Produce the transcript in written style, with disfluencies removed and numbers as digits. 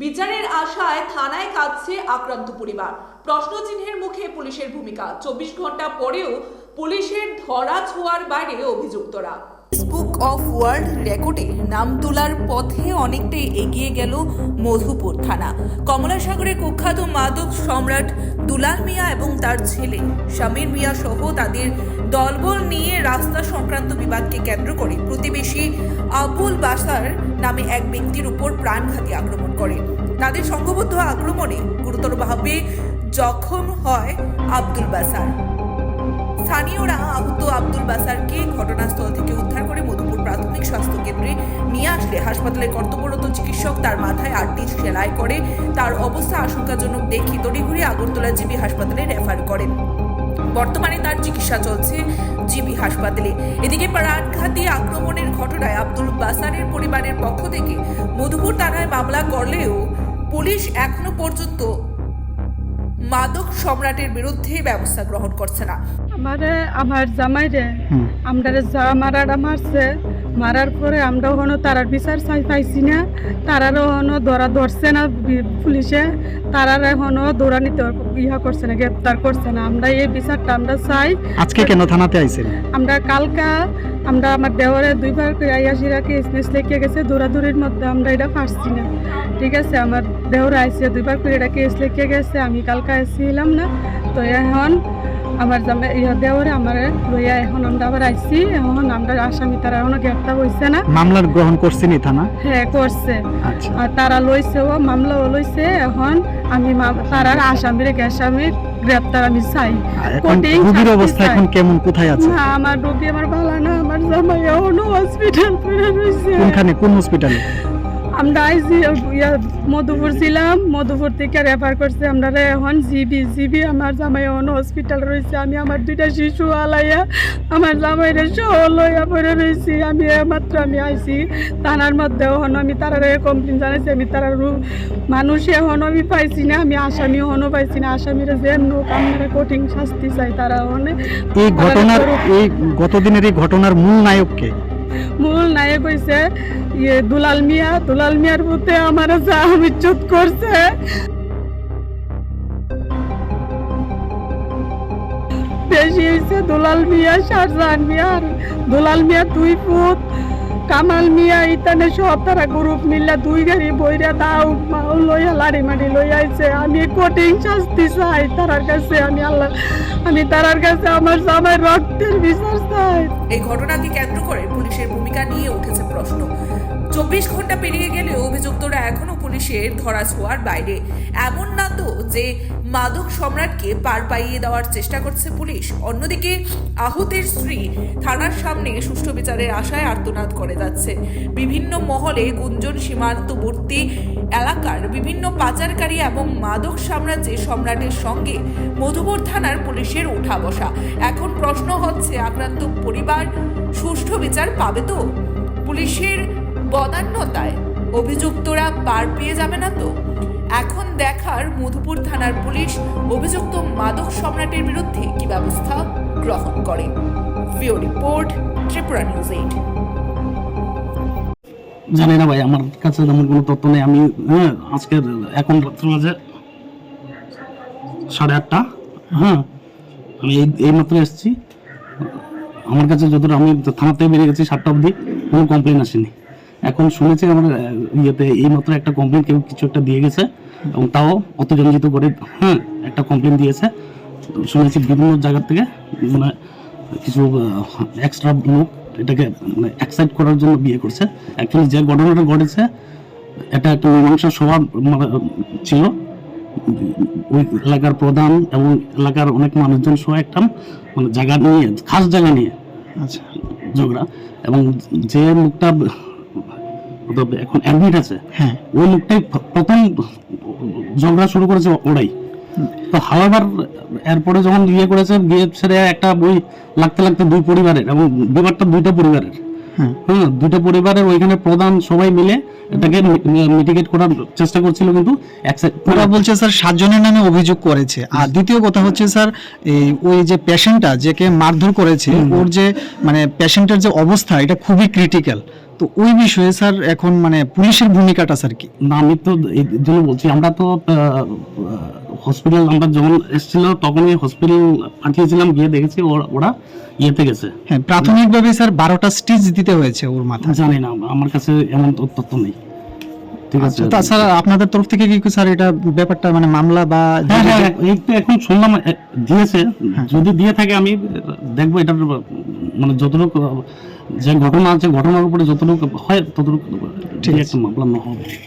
বিচারের আশায় থানায় কাঁদছে আক্রান্ত পরিবার। প্রশ্নচিহ্নের মুখে পুলিশের ভূমিকা। 24 ঘন্টা পরেও পুলিশের ধরা ছোঁয়ার বাইরে অভিযুক্তরা। বুক অফ ওয়ার্ল্ড রেকর্ডে নাম তোলার পথে অনেকটাই এগিয়ে গেল মধুপুর থানা। কমলাসাগরের কুখ্যাত মাদক সম্রাট দুলাল মিয়া এবং তার ছেলে শামির মিয়া সহ তাদের দলবল নিয়ে রাস্তা সংক্রান্ত বিবাদকে কেন্দ্র করে প্রতিবেশী আবুল বাসার নামে এক ব্যক্তির উপর প্রাণঘাতী আক্রমণ করে। তাদের সংঘবদ্ধ আক্রমণে গুরুতরভাবে জখম হয় আব্দুল বাসার। স্থানীয়রা আহত আব্দুল বাসারকে ঘটনাস্থল থেকে উদ্ধার করে মধুপুর প্রাথমিক স্বাস্থ্য কেন্দ্রে নিয়ে আসলে হাসপাতালের কর্তব্যরত চিকিৎসক তার মাথায় 8টি সেলাই করে তার অবস্থা আশঙ্কাজনক দেখে তড়িঘড়ি আগরতলা জিবি হাসপাতালে রেফার করেন। বর্তমানে তার চিকিৎসা চলছে জিবি হাসপাতালে। এদিকে প্রাণঘাতী আক্রমণের ঘটনায় আব্দুল বাসারের পরিবারের পক্ষ থেকে মধুপুর থানায় মামলা করলেও পুলিশ এখনো পর্যন্ত মাদক সম্রাটের বিরুদ্ধে ব্যবস্থা গ্রহণ করছে না। আমার জামাইরে আমরা মারাটা মারছে, মারার পরে আমরা হনো তারার বিচার পাইছি না, তারারও হনো ধরছে না পুলিশে, তারার এখনো দৌড়ানিতে করছে না, গ্রেপ্তার করছে না। আমরা এই বিচারটা আমরা চাই। আজকে কেন থানাতে আইছেন? আমরা কালকা আমার দেওয়ারে 2বার করে আইয়াসিরা কেস লিখে গেছে, দৌড়াদৌড়ির মধ্যে আমরা এটা পারছি না। ঠিক আছে, আমার দেওয়ারে আইসে 2বার করে এটা কেস লিখে গেছে, আমি কালকা আসছিলাম না। তো এখন আমার দেওয়ারে আমার লইয়া এখন আমরা আবার আইসি, এখন আমরা আসামি তারা এখনো গ্রেপ্তার হয়েছে না। মামলার গ্রহণ করছেনি থানা? হ্যাঁ করছে। আচ্ছা। আর তারা লইছে, ও মামলাও লইছে। এখন আমি তারার আসামির গ্রেপ্তার আমি চাই। রোগীর অবস্থা এখন কেমন, কোথায় আছে? না, আমার রোগী আমার ভালো না, আমার জামাই এখনো হসপিটাল পড়ে রয়েছে। কোনখানে, কোন হসপিটালে? আমরা মধুপুর ছিলাম, মধুপুর থেকে রেফার করছে আমরা এখন জিবি। আমার জামাই এখনো হসপিটাল রয়েছে। আমি আমার 2টা শিশু আলাইয়া আমার জামাইরে সহ লইয়া পড়ে রয়েছি। আমি আইছি থানার মধ্যে, এখন আমি তারা কমপ্লেন জানাইছি। আমি তারা মানুষ এখন আমি পাইছি না, আমি আসামি এখনো পাইছি না। আসামিরা যেমন আমরা কঠিন শাস্তি চাই। তারা গতদিনের এই ঘটনার মূল নায়ককে? মূল নায়ক হয়েছে দুলাল মিয়া। দুলাল মিয়ার প্রতি আমার যা ইজ্জত করছে, বেশি হয়েছে দুলাল মিয়া, শাহজাহান মিয়া, দুলাল মিয়া 2 পুত, কামাল মিয়া, ইতানে সব তারা গ্রুপ মিল্লা 2 গাড়ি বইরা দাও লইয়া লাড়ি মাড়ি লইয়া আইছে। আমি কঠিন শাস্তি চাই তারার কাছে। আমি তারার কাছে আমার জামাই রক্তের বিচার চাই। এই ঘটনাকে কেন্দ্র করে পুলিশের ভূমিকা নিয়ে উঠেছে প্রশ্ন। 24 ঘন্টা পেরিয়ে গেলেও অভিযুক্তরা এখনো পুলিশের ধরা ছোঁয়ার বাইরে। এমন না তো যে মাদক সম্রাটকে পার পাইয়ে দেওয়ার চেষ্টা করছে পুলিশ। অন্যদিকে আহতের স্ত্রী থানার সামনে সুষ্ঠু বিচারের আশায় আর্তনাদ করে যাচ্ছে। বিভিন্ন মহলে গুঞ্জন সীমান্তবর্তী এলাকার বিভিন্ন পাচারকারী এবং মাদক সম্রাটের সঙ্গে মধুপুর থানার পুলিশের উঠা বসা। এখন প্রশ্ন হচ্ছে, আক্রান্ত পরিবার সুষ্ঠু বিচার পাবে তো? পুলিশের বদান্যতায় অভিযুক্তরা পার পেয়ে যাবে না তো? এখন দেখার মধুপুর থানার পুলিশ অভিযুক্ত মাদক সম্রাটের বিরুদ্ধে কি ব্যবস্থা গ্রহণ করে। Video report, Tripura news 8। জানি না ভাই, আমার কাছে তেমন কোনো তথ্য নেই। আমি আজকে এখন রাত্র বাজে 8:30। হ্যাঁ, আমি এই মাত্র এসেছি। আমার কাছে যতটা, আমি থানা থেকে বেরিয়ে গেছি 7টা অবধি, কোনো কমপ্লেন আসেনি। এখন শুনেছি আমার এই মাত্র একটা কমপ্লেন কেউ কিছু একটা দিয়ে গেছে, এবং তাও অতজনজিত করে একটা কমপ্লেন দিয়েছে। শুনেছি বিভিন্ন জায়গা থেকে মানে কিছু এক্সট্রা লোক এটাকে মানে এক্সাইট করার জন্য বিয়ে করছে। অ্যাকচুয়ালি যে ঘটনাটা ঘটেছে, এটা একটা মীমাংসা সভা ছিল। ওই এলাকার প্রধান এবং এলাকার অনেক মানুষজন সহ একটা মানে জায়গা নিয়ে, খাস জায়গা নিয়ে আচ্ছা ঝগড়া। এবং যে লোকটা এখন অ্যাডমিট আছে, হ্যাঁ, ওই লোকটাই প্রথম ঝগড়া শুরু করেছে ওরাই। তো হাওয়াবার এরপরে যখন করেছে, বিয়ে ছেড়ে একটা বই লাগতে 2 পরিবারের, এবং বিবাদটা 2টা পরিবারের। দুটো পরিবারের ওইখানে প্রধান সবাই মিলে এটাকে মিটিগেট করার চেষ্টা করছিল, কিন্তু ওরা বলছে স্যার 7 জনের নামে অভিযোগ করেছে। আর দ্বিতীয় কথা হচ্ছে স্যার, ওই যে পেশেন্টটা যাকে মারধর করেছে, ওর যে মানে পেশেন্টের যে অবস্থা, এটা খুবই ক্রিটিক্যাল। তো ওই বিষয়ে স্যার এখন মানে পুলিশের ভূমিকাটা স্যার কি? না, আমি তো এই জন্য বলছি, আমরা তো হসপিটাল, আমরা যখন এসেছিল তখনই হসপিটাল পাঠিয়েছিলাম, গিয়ে দেখেছি ওরা ইয়েতে গেছে। হ্যাঁ, প্রাথমিকভাবে স্যার 12টা স্টিচ দিতে হয়েছে ওর মাথায়। জানি না, আমার কাছে এমন তথ্য নেই। ঠিক আছে, আচ্ছা, তাছাড়া আপনাদের তরফ থেকে কি স্যার এটা ব্যাপারটা মানে মামলা বা হ্যাঁ হ্যাঁ, এই তো এখন শুনলাম দিয়েছে। যদি দিয়ে থাকে আমি দেখবো এটার মানে যতটুকু যে ঘটনা আছে, ঘটনার উপরে যতটুকু হয় ততটুকু ঠিক একটা মামলা হবে।